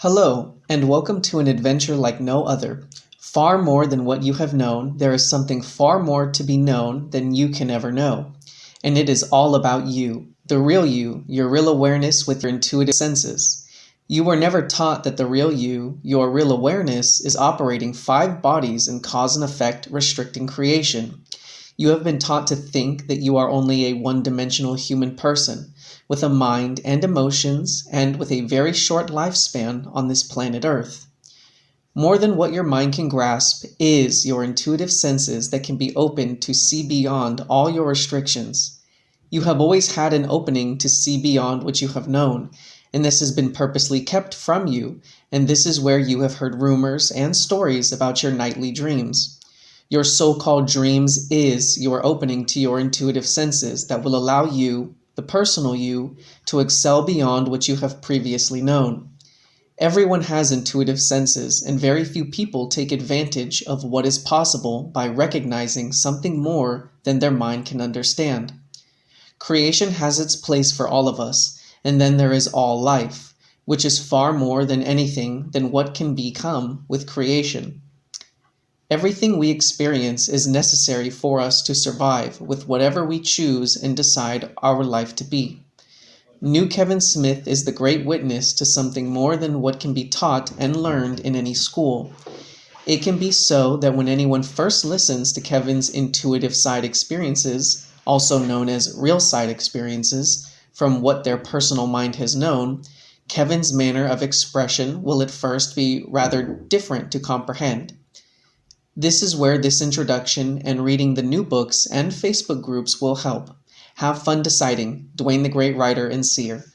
Hello, and welcome to an adventure like no other. Far more than what you have known, there is something far more to be known than you can ever know. And it is all about you, the real you, your real awareness with your intuitive senses. You were never taught that the real you, your real awareness, is operating 5 bodies in cause and effect, restricting creation. You have been taught to think that you are only a one-dimensional human person, with a mind and emotions, and with a very short lifespan on this planet Earth. More than what your mind can grasp is your intuitive senses that can be opened to see beyond all your restrictions. You have always had an opening to see beyond what you have known, and this has been purposely kept from you, and this is where you have heard rumors and stories about your nightly dreams. Your so-called dreams is your opening to your intuitive senses that will allow you, the personal you, to excel beyond what you have previously known. Everyone has intuitive senses, and very few people take advantage of what is possible by recognizing something more than their mind can understand. Creation has its place for all of us, and then there is all life, which is far more than anything than what can become with creation. Everything we experience is necessary for us to survive with whatever we choose and decide our life to be. New Kevin Smith is the great witness to something more than what can be taught and learned in any school. It can be so that when anyone first listens to Kevin's intuitive side experiences, also known as real side experiences, from what their personal mind has known, Kevin's manner of expression will at first be rather different to comprehend. This is where this introduction and reading the new books and Facebook groups will help. Have fun deciding. DUANE the Great Writer and Seer.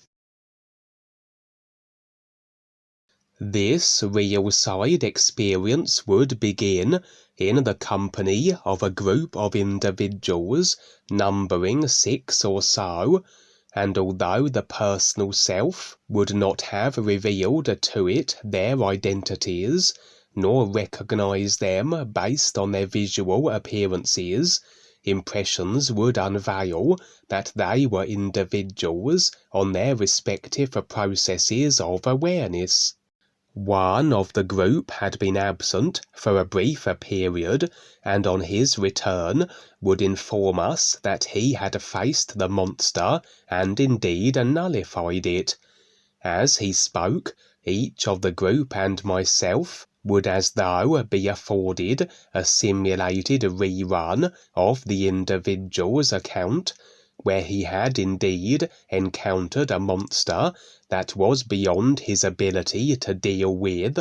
This real side experience would begin in the company of a group of individuals numbering 6 or so, and although the personal self would not have revealed to it their identities, nor recognize them based on their visual appearances, impressions would unveil that they were individuals on their respective processes of awareness. One of the group had been absent for a brief period, and on his return would inform us that he had faced the monster and indeed nullified it. As he spoke, each of the group and myself would as though be afforded a simulated rerun of the individual's account, where he had indeed encountered a monster that was beyond his ability to deal with,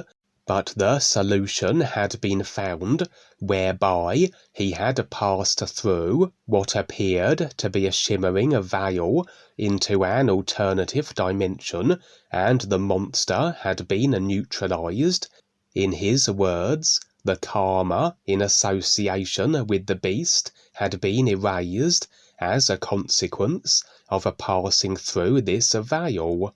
but the solution had been found whereby he had passed through what appeared to be a shimmering veil into an alternative dimension, and the monster had been neutralized. In his words, the karma in association with the beast had been erased as a consequence of passing through this veil.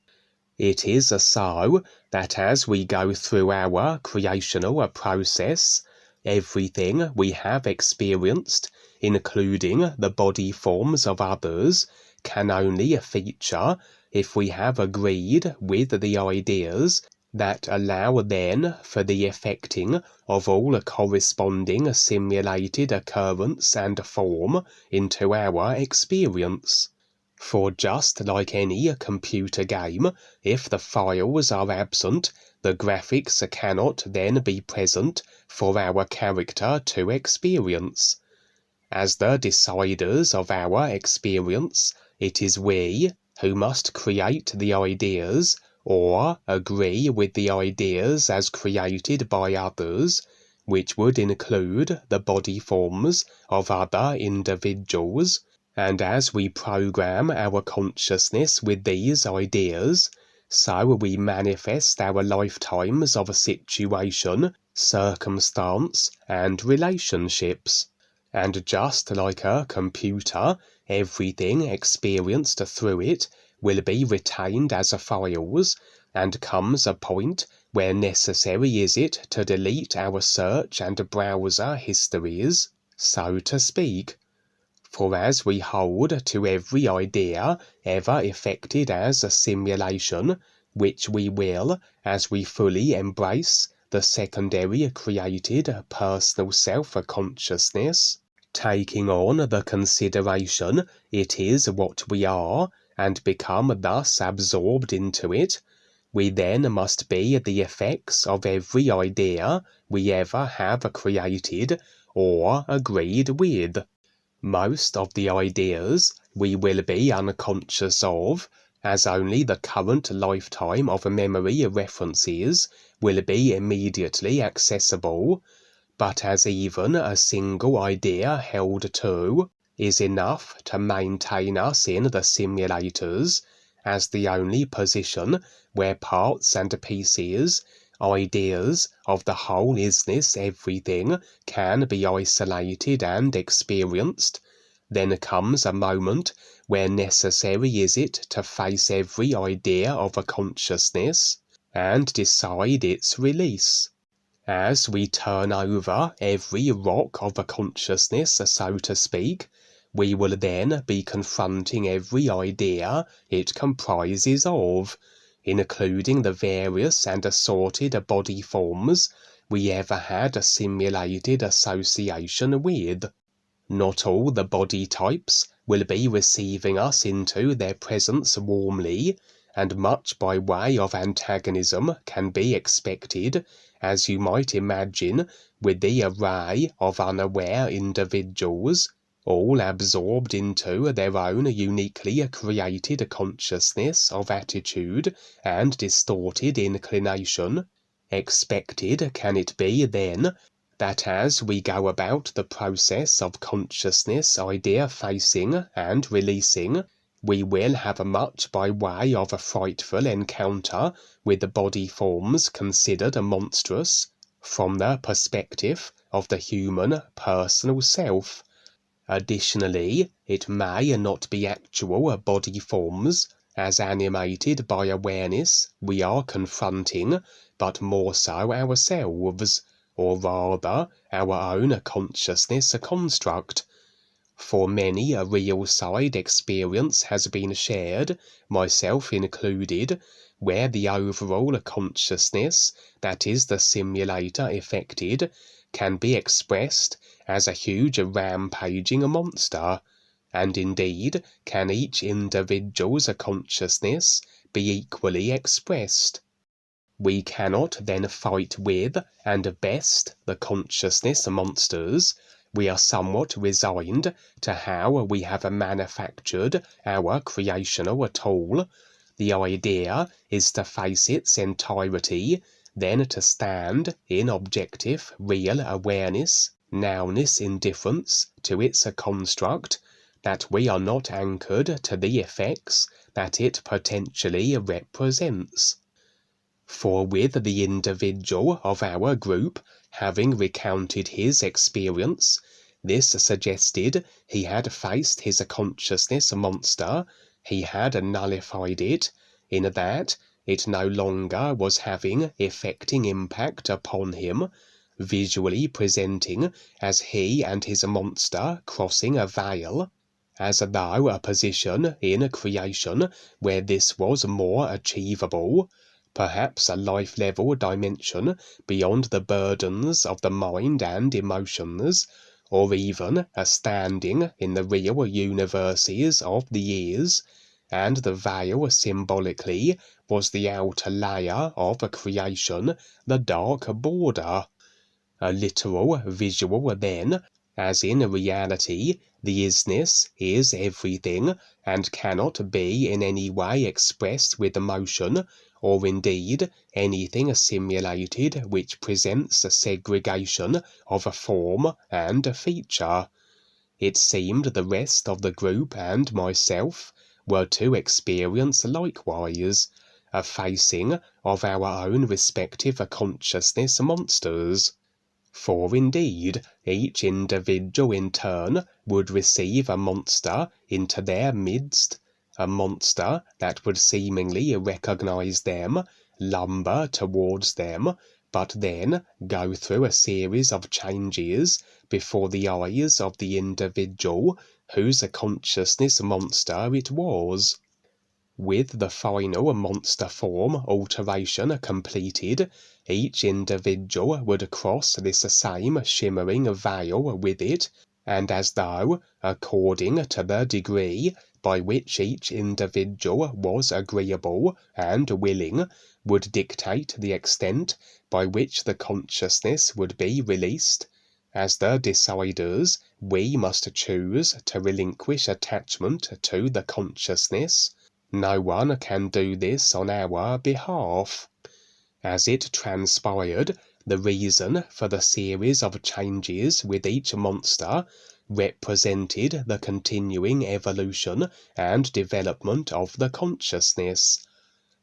It is so that as we go through our creational process, everything we have experienced, including the body forms of others, can only feature if we have agreed with the ideas that allow then for the effecting of all corresponding simulated occurrence and form into our experience. For just like any computer game, if the files are absent, the graphics cannot then be present for our character to experience. As the deciders of our experience, it is we who must create the ideas, or agree with the ideas as created by others, which would include the body forms of other individuals, and as we program our consciousness with these ideas, so we manifest our lifetimes of a situation, circumstance, and relationships. And just like a computer, everything experienced through it will be retained as files, and comes a point where necessary is it to delete our search and browser histories, so to speak. For as we hold to every idea ever effected as a simulation, which we will, as we fully embrace the secondary created personal self-consciousness, taking on the consideration it is what we are, and become thus absorbed into it. We then must be the effects of every idea we ever have created or agreed with. Most of the ideas we will be unconscious of, as only the current lifetime of memory references will be immediately accessible, but as even a single idea held to is enough to maintain us in the simulators, as the only position where parts and pieces, ideas of the whole isness everything can be isolated and experienced, then comes a moment where necessary is it to face every idea of a consciousness and decide its release. As we turn over every rock of a consciousness, so to speak, we will then be confronting every idea it comprises of, including the various and assorted body forms we ever had a simulated association with. Not all the body types will be receiving us into their presence warmly, and much by way of antagonism can be expected, as you might imagine, with the array of unaware individuals, all absorbed into their own uniquely created consciousness of attitude and distorted inclination. Expected can it be, then, that as we go about the process of consciousness idea facing and releasing, we will have much by way of a frightful encounter with the body forms considered monstrous from the perspective of the human personal self. Additionally, it may not be actual body forms, as animated by awareness, we are confronting, but more so ourselves, or rather our own consciousness construct. For many a real side experience has been shared, myself included, where the overall consciousness, that is the simulator effected, can be expressed as a huge rampaging monster, and indeed can each individual's consciousness be equally expressed. We cannot then fight with and best the consciousness monsters. We are somewhat resigned to how we have manufactured our creational tool. The idea is to face its entirety, then to stand in objective, real awareness, nowness indifference to its construct, that we are not anchored to the effects that it potentially represents. For with the individual of our group having recounted his experience, this suggested he had faced his consciousness monster, he had nullified it, in that it no longer was having effecting impact upon him, visually presenting as he and his monster crossing a veil, as though a position in creation where this was more achievable, perhaps a life-level dimension beyond the burdens of the mind and emotions, or even a standing in the real universes of the years, and the veil symbolically was the outer layer of a creation, the dark border. A literal visual then, as in reality the isness is everything, and cannot be in any way expressed with emotion, or indeed anything simulated which presents a segregation of a form and a feature. It seemed the rest of the group and myself were to experience likewise a facing of our own respective consciousness monsters. For indeed each individual in turn would receive a monster into their midst, a monster that would seemingly recognize them, lumber towards them, but then go through a series of changes before the eyes of the individual whose consciousness monster it was. With the final monster form alteration completed, each individual would cross this same shimmering veil with it, and as though, according to the degree by which each individual was agreeable and willing, would dictate the extent by which the consciousness would be released. As the deciders, we must choose to relinquish attachment to the consciousness. No one can do this on our behalf. As it transpired, the reason for the series of changes with each monster represented the continuing evolution and development of the consciousness.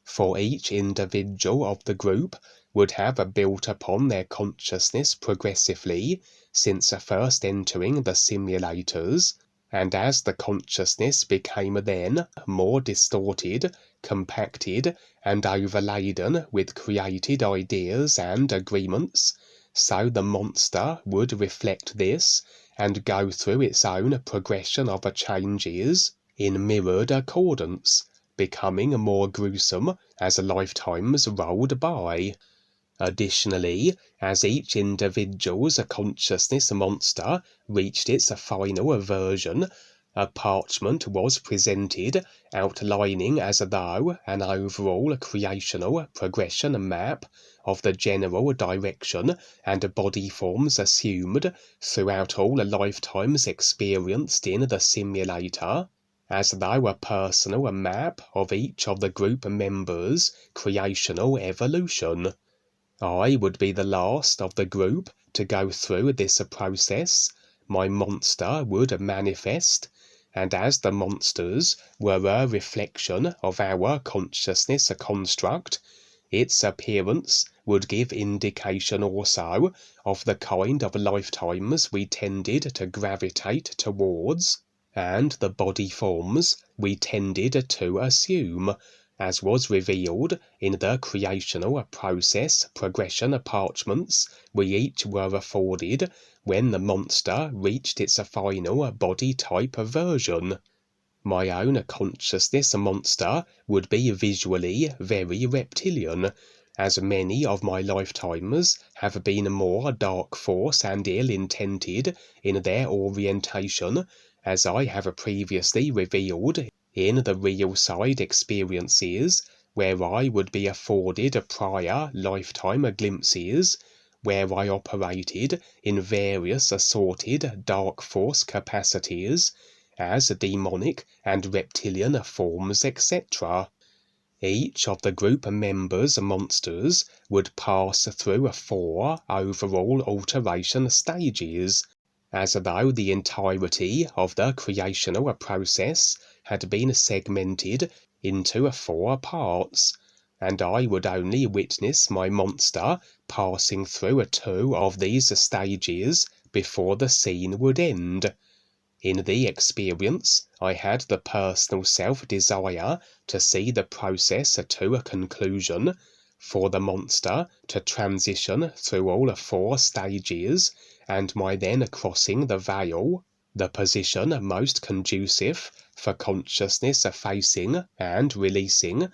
For each individual of the group would have built upon their consciousness progressively since first entering the simulators, and as the consciousness became then more distorted, compacted, and overladen with created ideas and agreements, so the monster would reflect this and go through its own progression of changes in mirrored accordance, becoming more gruesome as lifetimes rolled by. Additionally, as each individual's consciousness monster reached its final version, a parchment was presented outlining as though an overall creational progression map of the general direction and body forms assumed throughout all lifetimes experienced in the simulator, as though a personal map of each of the group members' creational evolution. I would be the last of the group to go through this process. My monster would manifest, and as the monsters were a reflection of our consciousness construct, its appearance would give indication also of the kind of lifetimes we tended to gravitate towards, and the body forms we tended to assume, as was revealed in the creational process progression parchments we each were afforded when the monster reached its final body type version. My own consciousness monster would be visually very reptilian, as many of my lifetimes have been more dark force and ill-intended in their orientation, as I have previously revealed in the real side experiences, where I would be afforded prior lifetime glimpses, where I operated in various assorted dark force capacities, as demonic and reptilian forms, etc. Each of the group members' monsters would pass through 4 overall alteration stages, as though the entirety of the creational process had been segmented into 4 parts, and I would only witness my monster passing through 2 of these stages before the scene would end. In the experience, I had the personal self-desire to see the process to a conclusion, for the monster to transition through all 4 stages, and my then crossing the veil, the position most conducive for consciousness facing and releasing.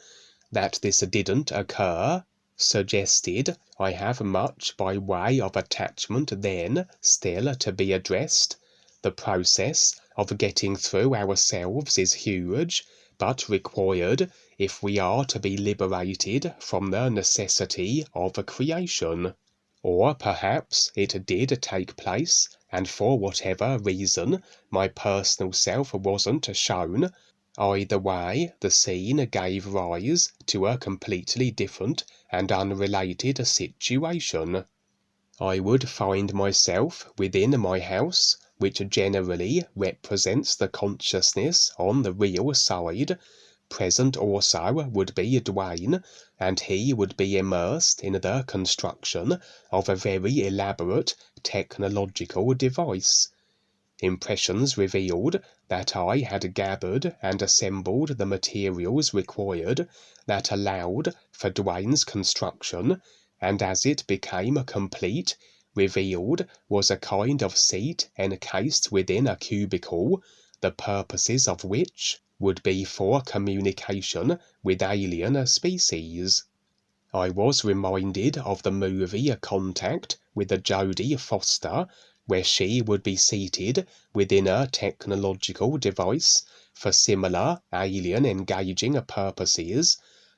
That this didn't occur suggested I have much by way of attachment then still to be addressed. The process of getting through ourselves is huge, but required if we are to be liberated from the necessity of creation. Or perhaps it did take place, and for whatever reason my personal self wasn't shown. Either way, the scene gave rise to a completely different and unrelated situation. I would find myself within my house, which generally represents the consciousness on the real side. Present also would be DUANE, and he would be immersed in the construction of a very elaborate technological device. Impressions revealed that I had gathered and assembled the materials required that allowed for DUANE's construction, and as it became complete, revealed was a kind of seat encased within a cubicle, the purposes of which would be for communication with alien species. I was reminded of the movie Contact with Jodie Foster, where she would be seated within a technological device for similar alien engaging purposes,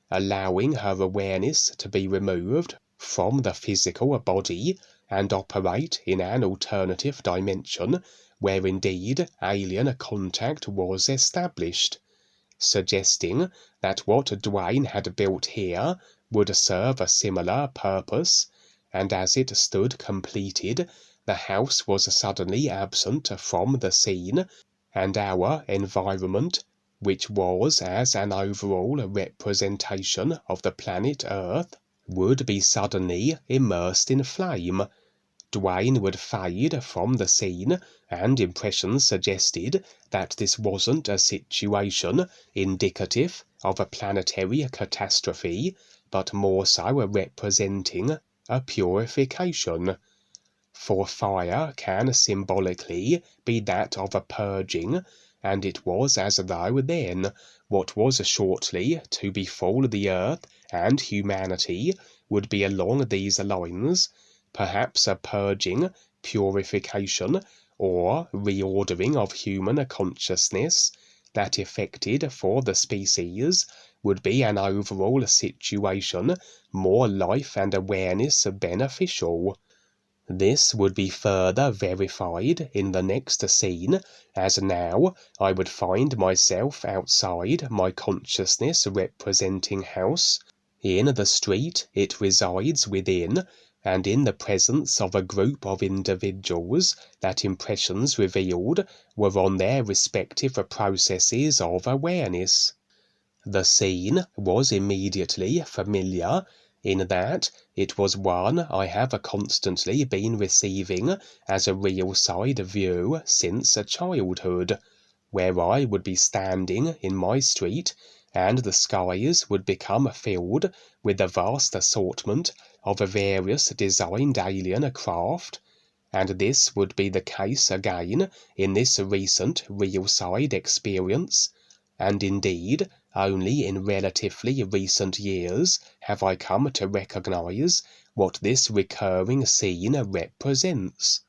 allowing her awareness to be removed from the physical body and operate in an alternative dimension where indeed alien contact was established, suggesting that what DUANE had built here would serve a similar purpose, and as it stood completed, the house was suddenly absent from the scene, and our environment, which was as an overall representation of the planet Earth, would be suddenly immersed in flame. DUANE would fade from the scene, and impressions suggested that this wasn't a situation indicative of a planetary catastrophe, but more so representing a purification. For fire can symbolically be that of a purging, and it was as though then what was shortly to befall the earth and humanity would be along these lines, perhaps a purging, purification, or reordering of human consciousness, that effected for the species would be an overall situation more life and awareness beneficial. This would be further verified in the next scene, as now I would find myself outside my consciousness representing house, in the street it resides within, and in the presence of a group of individuals that impressions revealed were on their respective processes of awareness. The scene was immediately familiar, in that it was one I have constantly been receiving as a real side view since childhood, where I would be standing in my street, and the skies would become filled with a vast assortment of various designed alien craft, and this would be the case again in this recent real side experience, and indeed only in relatively recent years have I come to recognize what this recurring scene represents.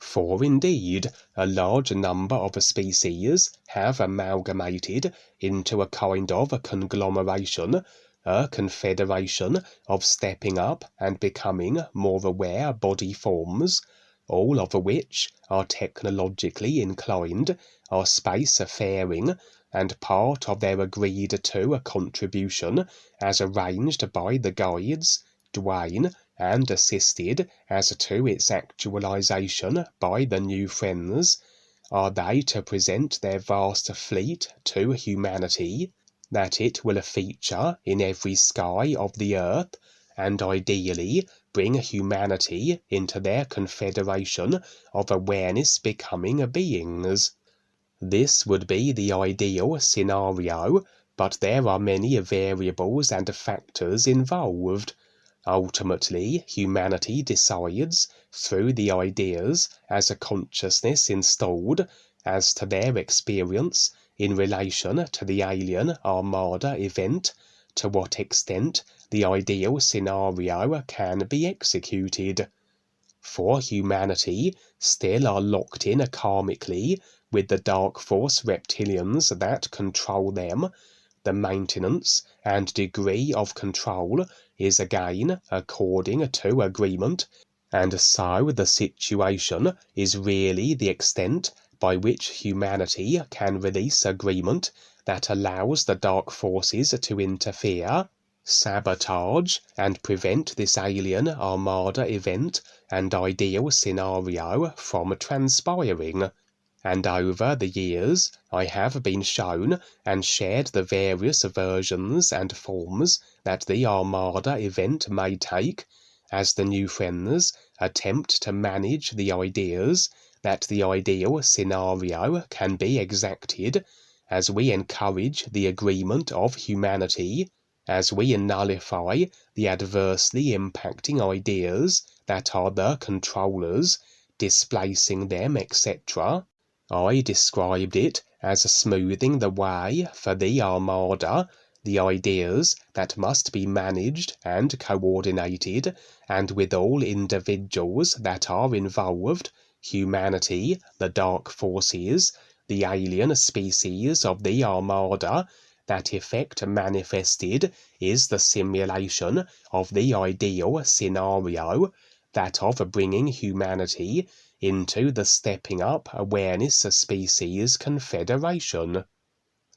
For indeed a large number of species have amalgamated into a kind of conglomeration, a confederation of stepping up and becoming more aware body forms, all of which are technologically inclined, are space-faring, and part of their agreed-to contribution as arranged by the guides, DUANE, and assisted as to its actualization by the new friends, are they to present their vast fleet to humanity, that it will feature in every sky of the earth, and ideally bring humanity into their confederation of awareness becoming beings. This would be the ideal scenario, but there are many variables and factors involved. Ultimately, humanity decides, through the ideas as a consciousness installed, as to their experience in relation to the alien Armada event, to what extent the ideal scenario can be executed. For humanity still are locked in karmically with the dark force reptilians that control them. The maintenance and degree of control is again according to agreement, and so the situation is really the extent by which humanity can release agreement that allows the dark forces to interfere, sabotage, and prevent this alien Armada event and ideal scenario from transpiring. And over the years I have been shown and shared the various versions and forms that the Armada event may take, as the new friends attempt to manage the ideas that the ideal scenario can be exacted, as we encourage the agreement of humanity, as we nullify the adversely impacting ideas that are the controllers, displacing them, etc. I described it as smoothing the way for the Armada, the ideas that must be managed and coordinated, and with all individuals that are involved, humanity, the dark forces, the alien species of the Armada. That effect manifested is the simulation of the ideal scenario, that of bringing humanity into the stepping up awareness species confederation.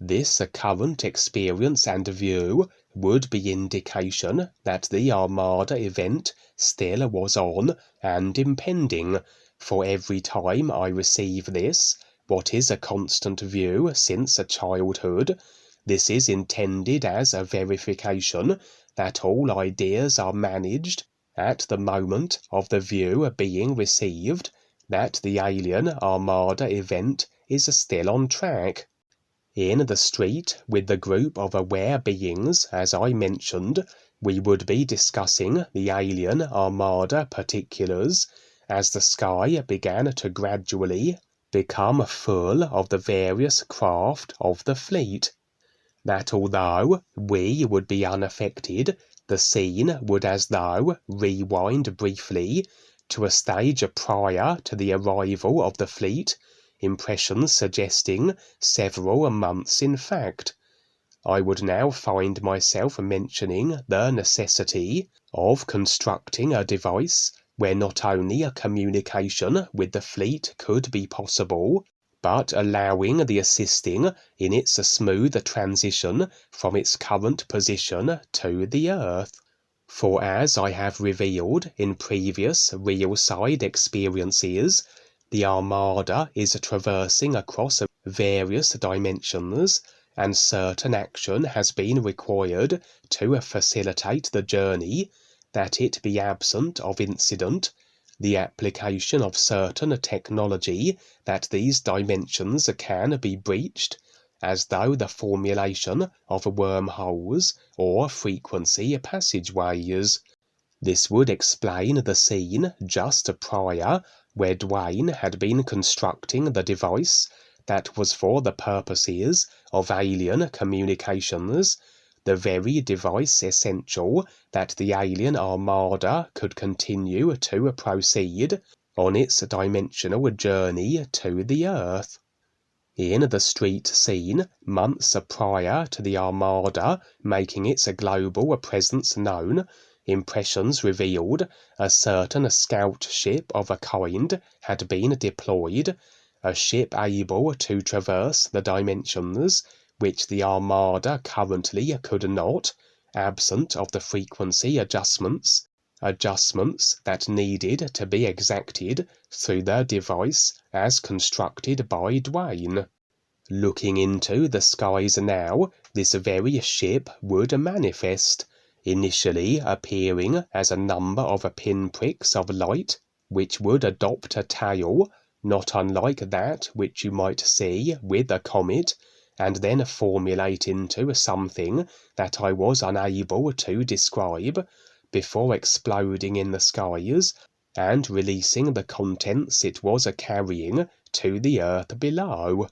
This current experience and view would be indication that the Armada event still was on and impending, for every time I receive this, what is a constant view since childhood, this is intended as a verification that all ideas are managed at the moment of the view being received, that the alien Armada event is still on track. In the street with the group of aware beings, as I mentioned, we would be discussing the alien Armada particulars as the sky began to gradually become full of the various craft of the fleet. That although we would be unaffected, the scene would as though rewind briefly to a stage prior to the arrival of the fleet, impressions suggesting several months in fact. I would now find myself mentioning the necessity of constructing a device where not only a communication with the fleet could be possible, but allowing the assisting in its smooth transition from its current position to the Earth. For as I have revealed in previous real-side experiences, the Armada is traversing across various dimensions, and certain action has been required to facilitate the journey, that it be absent of incident, the application of certain technology that these dimensions can be breached, as though the formulation of wormholes or frequency passageways. This would explain the scene just prior, where DUANE had been constructing the device that was for the purposes of alien communications, the very device essential that the alien Armada could continue to proceed on its dimensional journey to the Earth. In the street scene, months prior to the Armada making its global presence known, impressions revealed a certain scout ship of a kind had been deployed, a ship able to traverse the dimensions which the Armada currently could not, absent of the frequency adjustments that needed to be exacted through the device as constructed by DUANE. Looking into the skies now, this very ship would manifest, initially appearing as a number of pinpricks of light, which would adopt a tail, not unlike that which you might see with a comet, and then formulate into something that I was unable to describe, before exploding in the skies, and releasing the contents it was carrying to the earth below.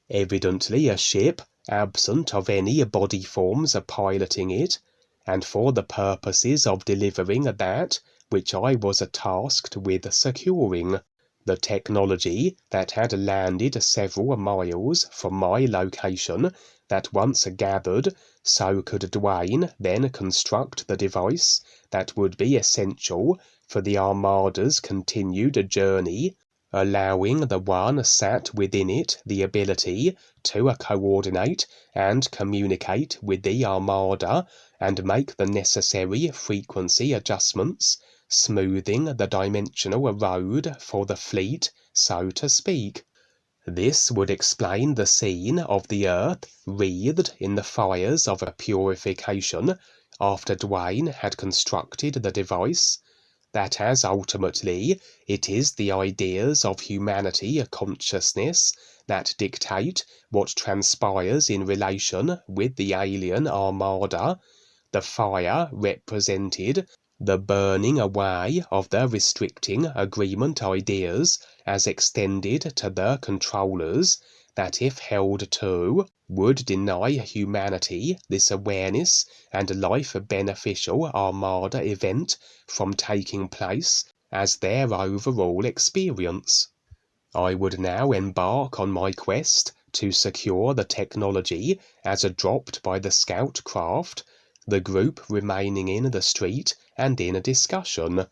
Evidently a ship, absent of any body forms piloting it, and for the purposes of delivering that which I was tasked with securing, the technology that had landed several miles from my location, that once gathered, so could DUANE then construct the device that would be essential for the Armada's continued journey, allowing the one sat within it the ability to coordinate and communicate with the Armada and make the necessary frequency adjustments, smoothing the dimensional road for the fleet, so to speak. This would explain the scene of the earth wreathed in the fires of purification after DUANE had constructed the device, that as ultimately it is the ideas of humanity consciousness that dictate what transpires in relation with the alien Armada. The fire represented the burning away of the restricting agreement ideas as extended to their controllers that, if held to, would deny humanity this awareness and life-beneficial Armada event from taking place as their overall experience. I would now embark on my quest to secure the technology as dropped by the scout craft, the group remaining in the street and in a discussion.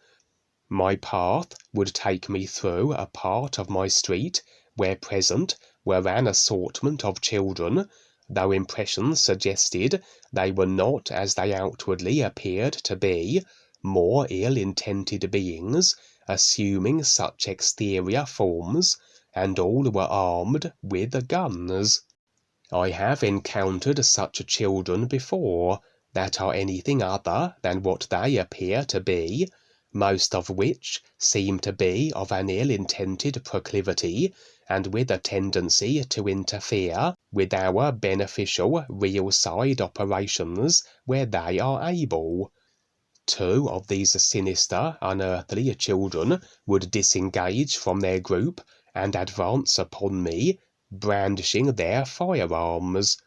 My path would take me through a part of my street where present were an assortment of children, though impressions suggested they were not as they outwardly appeared to be, more ill-intended beings, assuming such exterior forms, and all were armed with guns. I have encountered such children before, that are anything other than what they appear to be, most of which seem to be of an ill-intended proclivity, and with a tendency to interfere with our beneficial real side operations where they are able. 2 of these sinister, unearthly children would disengage from their group and advance upon me, brandishing their firearms.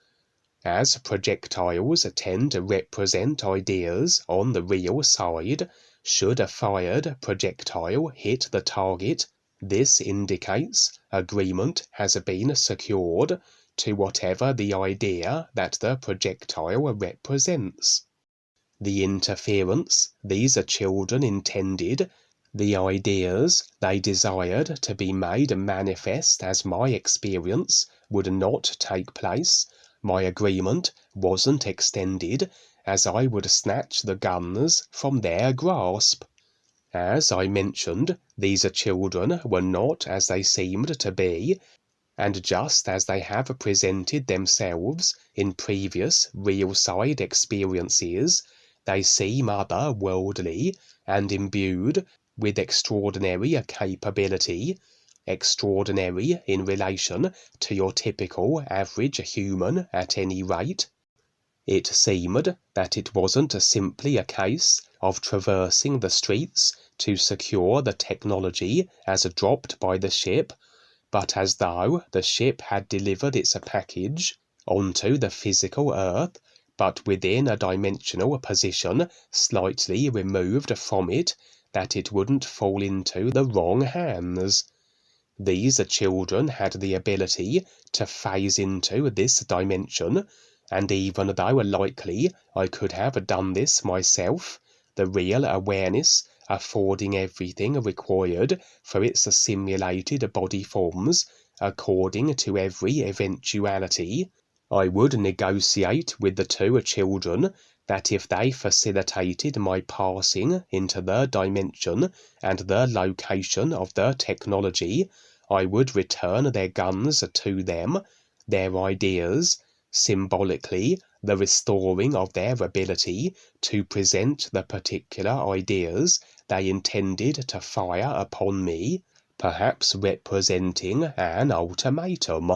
As projectiles tend to represent ideas on the real side, should a fired projectile hit the target, this indicates agreement has been secured to whatever the idea that the projectile represents. The interference these children intended, the ideas they desired to be made manifest as my experience, would not take place. My agreement wasn't extended, as I would snatch the guns from their grasp. As I mentioned, these children were not as they seemed to be, and just as they have presented themselves in previous real-side experiences, they seem other-worldly and imbued with extraordinary capability, extraordinary in relation to your typical average human at any rate. It seemed that it wasn't simply a case of traversing the streets to secure the technology as dropped by the ship, but as though the ship had delivered its package onto the physical earth, but within a dimensional position slightly removed from it, that it wouldn't fall into the wrong hands. These children had the ability to phase into this dimension, and even though likely I could have done this myself, the real awareness affording everything required for its simulated body forms, according to every eventuality, I would negotiate with the 2 children that if they facilitated my passing into their dimension and their location of their technology, I would return their guns to them, their ideas, symbolically the restoring of their ability to present the particular ideas they intended to fire upon me, perhaps representing an ultimatum.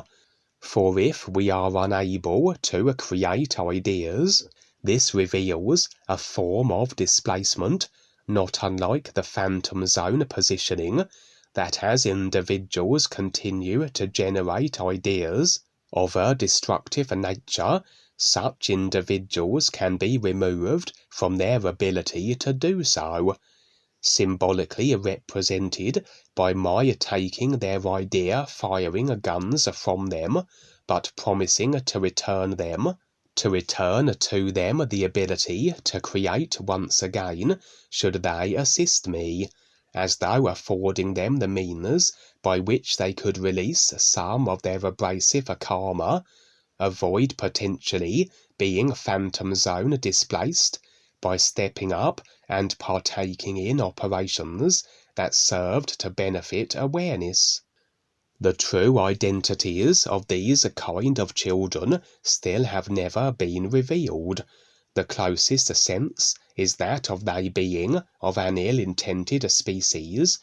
For if we are unable to create ideas, this reveals a form of displacement, not unlike the phantom zone positioning, that as individuals continue to generate ideas of a destructive nature, such individuals can be removed from their ability to do so, symbolically represented by my taking their idea firing guns from them, but promising to return to them the ability to create once again should they assist me, as though affording them the means by which they could release some of their abrasive karma, avoid potentially being phantom zone displaced, by stepping up and partaking in operations that served to benefit awareness. The true identities of these kind of children still have never been revealed. The closest sense is that of they being of an ill-intended species,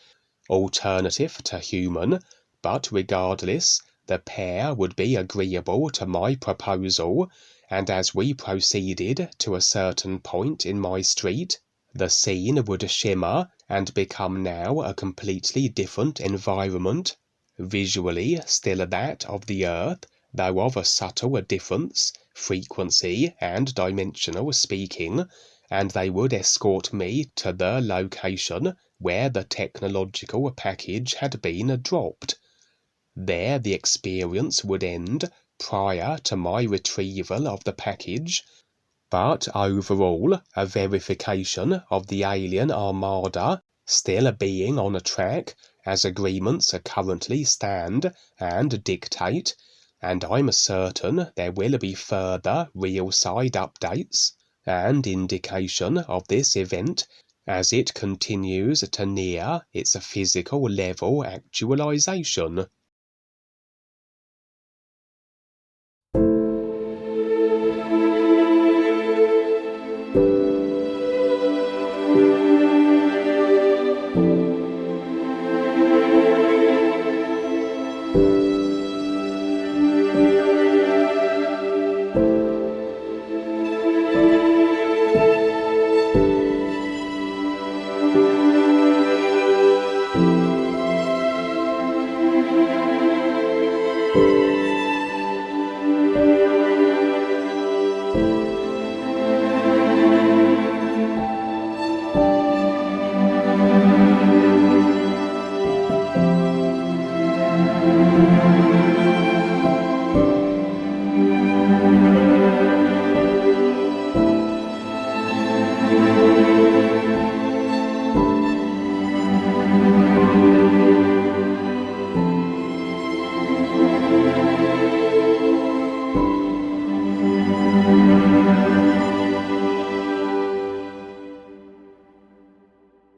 alternative to human, but regardless, the pair would be agreeable to my proposal, and as we proceeded to a certain point in my street, the scene would shimmer and become now a completely different environment, visually still that of the Earth, though of a subtle difference, frequency and dimensional speaking, and they would escort me to the location where the technological package had been dropped. There the experience would end prior to my retrieval of the package, but overall a verification of the alien Armada still being on a track as agreements currently stand and dictate, and I'm certain there will be further real-side updates and indication of this event as it continues to near its physical level actualization.